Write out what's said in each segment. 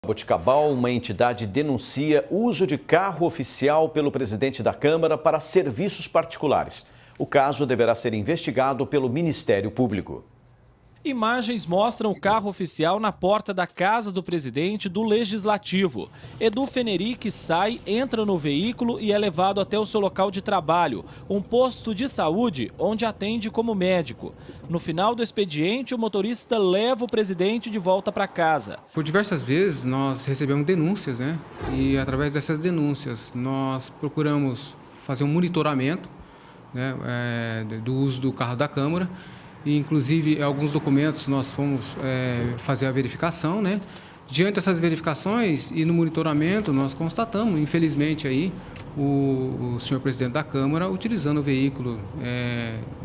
Jaboticabal, uma entidade denuncia uso de carro oficial pelo presidente da Câmara para serviços particulares. O caso deverá ser investigado pelo Ministério Público. Imagens mostram o carro oficial na porta da casa do presidente do Legislativo. Edu Fenerick sai, entra no veículo e é levado até o seu local de trabalho, um posto de saúde onde atende como médico. No final do expediente, o motorista leva o presidente de volta para casa. Por diversas vezes nós recebemos denúncias, E através dessas denúncias nós procuramos fazer um monitoramento, do uso do carro da Câmara. E, inclusive, alguns documentos nós fomos fazer a verificação, Diante dessas verificações e no monitoramento, nós constatamos, infelizmente, aí, o senhor presidente da Câmara utilizando o veículo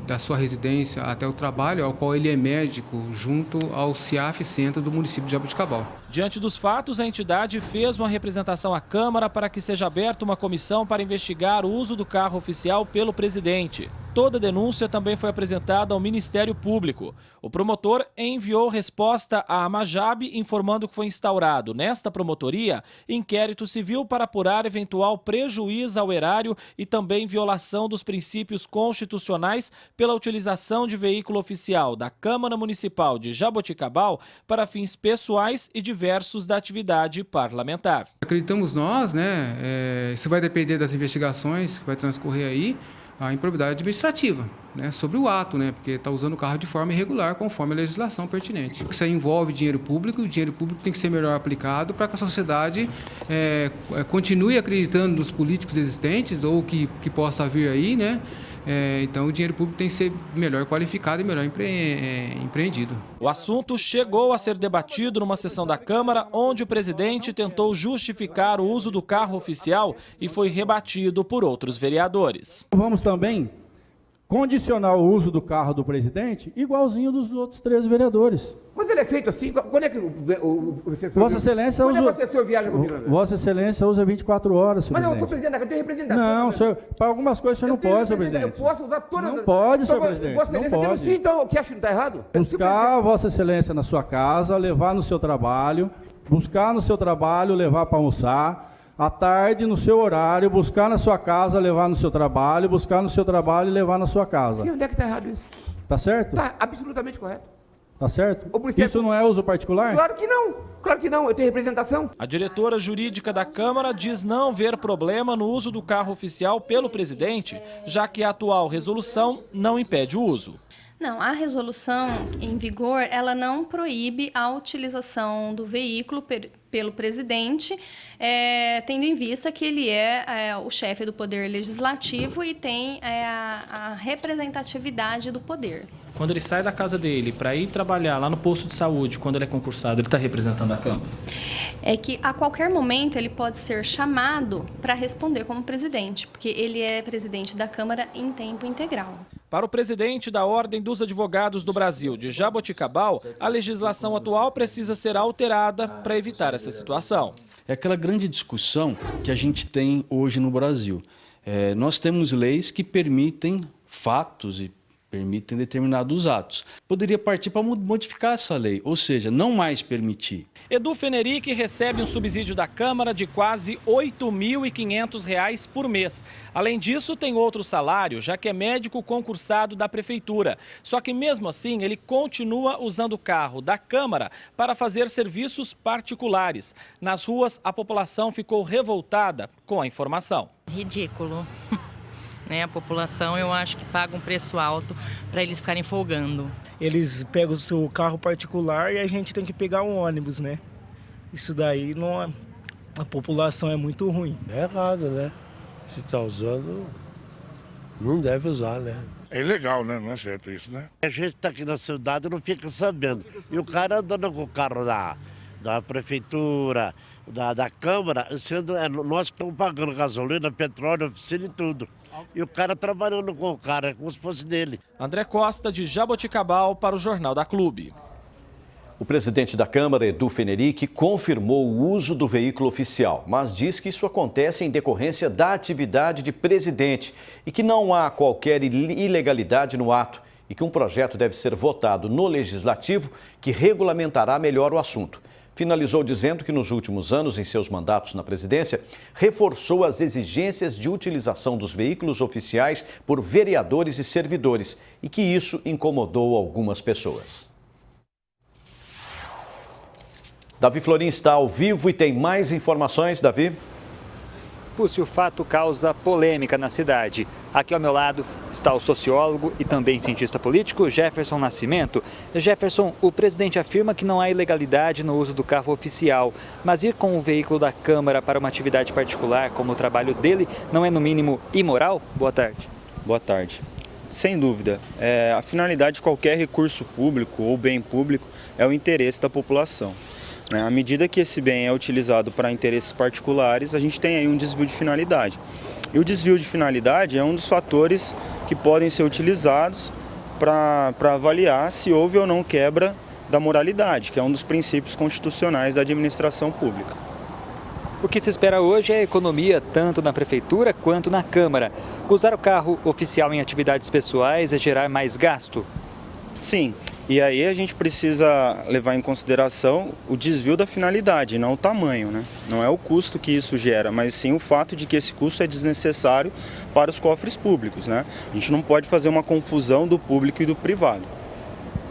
da sua residência até o trabalho, ao qual ele é médico, junto ao CIAF Centro do município de Jaboticabal. Diante dos fatos, a entidade fez uma representação à Câmara para que seja aberta uma comissão para investigar o uso do carro oficial pelo presidente. Toda denúncia também foi apresentada ao Ministério Público. O promotor enviou resposta à Amajab informando que foi instaurado nesta promotoria inquérito civil para apurar eventual prejuízo ao erário e também violação dos princípios constitucionais pela utilização de veículo oficial da Câmara Municipal de Jaboticabal para fins pessoais e diversos da atividade parlamentar. Acreditamos nós, isso vai depender das investigações que vai transcorrer aí, a improbidade administrativa, sobre o ato, porque está usando o carro de forma irregular, conforme a legislação pertinente. Isso aí envolve dinheiro público, e o dinheiro público tem que ser melhor aplicado para que a sociedade continue acreditando nos políticos existentes ou que possa vir aí, Então o dinheiro público tem que ser melhor qualificado e melhor empreendido. O assunto chegou a ser debatido numa sessão da Câmara, onde o presidente tentou justificar o uso do carro oficial e foi rebatido por outros vereadores. Vamos também condicionar o uso do carro do presidente igualzinho dos outros 13 vereadores. Mas ele é feito assim? Quando é que o assessor... Vossa Excelência quando usa... é que o assessor viaja comigo? Vossa Excelência usa 24 horas, senhor Mas eu presidente. sou presidente, eu tenho representação. Não, senhor, para algumas coisas você não pode, senhor presidente. Eu posso usar todas... Não pode, então, senhor presidente, Vossa não Excelência pode. denuncia, então, o que acha que não está errado? Buscar Vossa Excelência na sua casa, levar no seu trabalho, buscar no seu trabalho, levar para almoçar, à tarde, no seu horário, buscar na sua casa, levar no seu trabalho, buscar no seu trabalho e levar na sua casa. Sim, onde é que está errado isso? Tá certo? Está absolutamente correto. Tá certo? policial... Isso não é uso particular? Claro que não, eu tenho representação. A diretora jurídica da Câmara diz não ver problema no uso do carro oficial pelo presidente, já que a atual resolução não impede o uso. Não, a resolução em vigor, ela não proíbe a utilização do veículo pelo presidente, tendo em vista que ele é o chefe do Poder Legislativo e tem a representatividade do poder. Quando ele sai da casa dele para ir trabalhar lá no posto de saúde, quando ele é concursado, ele está representando a Câmara? É que a qualquer momento ele pode ser chamado para responder como presidente, porque ele é presidente da Câmara em tempo integral. Para o presidente da Ordem dos Advogados do Brasil, de Jaboticabal, a legislação atual precisa ser alterada para evitar essa situação. É aquela grande discussão que a gente tem hoje no Brasil. Nós temos leis que permitem fatos e permitem determinados atos. Poderia partir para modificar essa lei, ou seja, não mais permitir. Edu Fenerick recebe um subsídio da Câmara de quase R$ 8.500 por mês. Além disso, tem outro salário, já que é médico concursado da Prefeitura. Só que mesmo assim, ele continua usando o carro da Câmara para fazer serviços particulares. Nas ruas, a população ficou revoltada com a informação. Ridículo. A população, eu acho que paga um preço alto para eles ficarem folgando. Eles pegam o seu carro particular e a gente tem que pegar um ônibus, Isso daí, a população é muito ruim. É errado, Se está usando, não deve usar, É ilegal, Não é certo isso, A gente está aqui na cidade e não fica sabendo. E o cara andando com o carro da prefeitura, da Câmara, sendo nós que estamos pagando gasolina, petróleo, oficina e tudo. E o cara trabalhando com o cara, como se fosse dele. André Costa, de Jaboticabal, para o Jornal da Clube. O presidente da Câmara, Edu Fenerick, confirmou o uso do veículo oficial, mas diz que isso acontece em decorrência da atividade de presidente e que não há qualquer ilegalidade no ato e que um projeto deve ser votado no Legislativo que regulamentará melhor o assunto. Finalizou dizendo que nos últimos anos, em seus mandatos na presidência, reforçou as exigências de utilização dos veículos oficiais por vereadores e servidores e que isso incomodou algumas pessoas. Davi Florim está ao vivo e tem mais informações, Davi. Púcio, o fato causa polêmica na cidade. Aqui ao meu lado está o sociólogo e também cientista político Jefferson Nascimento. Jefferson, o presidente afirma que não há ilegalidade no uso do carro oficial, mas ir com o veículo da Câmara para uma atividade particular, como o trabalho dele, não é no mínimo imoral? Boa tarde. Boa tarde. Sem dúvida, a finalidade de qualquer recurso público ou bem público é o interesse da população. À medida que esse bem é utilizado para interesses particulares, a gente tem aí um desvio de finalidade. E o desvio de finalidade é um dos fatores que podem ser utilizados para avaliar se houve ou não quebra da moralidade, que é um dos princípios constitucionais da administração pública. O que se espera hoje é a economia, tanto na Prefeitura quanto na Câmara. Usar o carro oficial em atividades pessoais é gerar mais gasto? Sim. E aí a gente precisa levar em consideração o desvio da finalidade, não o tamanho, né? Não é o custo que isso gera, mas sim o fato de que esse custo é desnecessário para os cofres públicos, né? A gente não pode fazer uma confusão do público e do privado.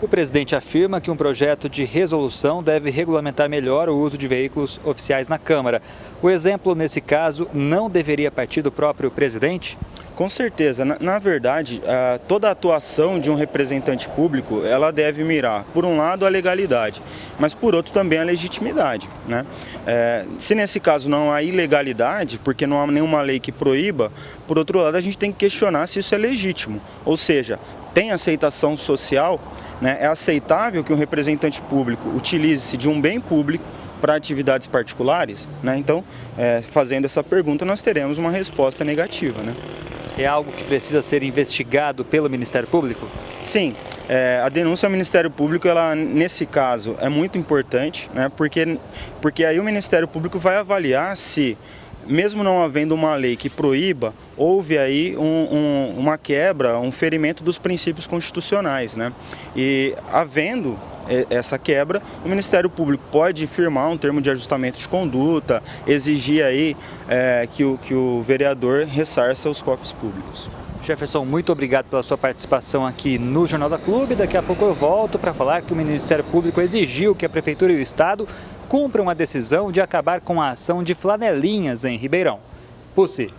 O presidente afirma que um projeto de resolução deve regulamentar melhor o uso de veículos oficiais na Câmara. O exemplo, nesse caso, não deveria partir do próprio presidente? Com certeza. Na verdade, toda a atuação de um representante público, ela deve mirar, por um lado, a legalidade, mas por outro também a legitimidade, né? Se nesse caso não há ilegalidade, porque não há nenhuma lei que proíba, por outro lado, a gente tem que questionar se isso é legítimo. Ou seja, tem aceitação social, né? É aceitável que um representante público utilize-se de um bem público para atividades particulares, né? Então, fazendo essa pergunta, nós teremos uma resposta negativa, né? É algo que precisa ser investigado pelo Ministério Público? Sim, a denúncia ao Ministério Público, ela, nesse caso, é muito importante, né? Porque aí o Ministério Público vai avaliar se, mesmo não havendo uma lei que proíba, houve aí uma quebra, um ferimento dos princípios constitucionais, né? E havendo essa quebra, o Ministério Público pode firmar um termo de ajustamento de conduta, exigir aí que o vereador ressarça os cofres públicos. Jefferson, muito obrigado pela sua participação aqui no Jornal da Clube. Daqui a pouco eu volto para falar que o Ministério Público exigiu que a Prefeitura e o Estado cumpram a decisão de acabar com a ação de flanelinhas em Ribeirão. Pussy.